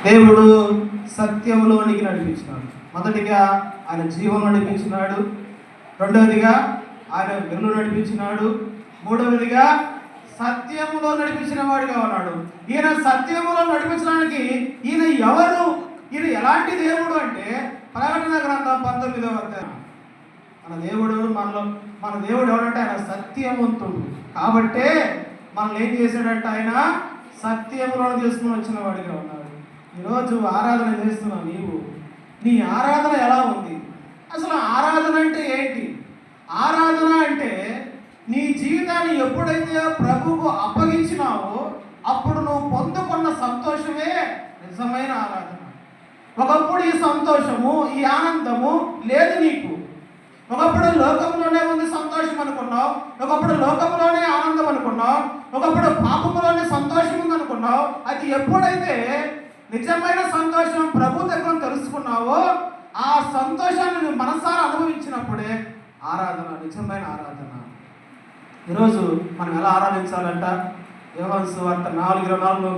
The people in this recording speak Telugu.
దేవుడు సత్యంలోనికి నడిపించినాడు. మొదటిగా ఆయన జీవంలో నడిపించినాడు, రెండవదిగా ఆయన వెలుగులో నడిపించినాడు, మూడవదిగా సత్యములో నడిపించిన వాడిగా ఉన్నాడు. ఈయన సత్యములో నడిపించడానికి ఈయన ఎవరు, ఈయన ఎలాంటి దేవుడు అంటే ప్రకటన గ్రంథం 19వ అధ్యాయం. మన దేవుడు ఎవరంటే ఆయన సత్యవంతుడు. కాబట్టే మనల్ని ఏం చేశాడంటే ఆయన సత్యములో తీసుకుని వచ్చిన వాడిగా ఉన్నాడు. ఈరోజు ఆరాధన చేస్తున్నావు నీవు, నీ ఆరాధన ఎలా ఉంది? అసలు ఆరాధన అంటే ఏంటి? ఆరాధన అంటే నీ జీవితాన్ని ఎప్పుడైతే ప్రభువుకు అప్పగించినావో అప్పుడు నువ్వు పొందుకున్న సంతోషమే నిజమైన ఆరాధన. ఒకప్పుడు ఈ సంతోషము, ఈ ఆనందము లేదు నీకు. ఒకప్పుడు లోకంలోనే ఉంది సంతోషం అనుకున్నావు, ఒకప్పుడు లోకంలోనే ఆనందం అనుకున్నావు, ఒకప్పుడు పాపములోనే సంతోషం ఉంది అనుకున్నావు. అది ఎప్పుడైతే నిజమైన సంతోషం ప్రభు దగ్గర తెలుసుకున్నావో ఆ సంతోషాన్ని నువ్వు మనసారా అనుభవించినప్పుడే ఆరాధన, నిజమైన ఆరాధన. ఈరోజు మనం ఎలా ఆరాధించాలంట? యోహాను సువార్త 4:24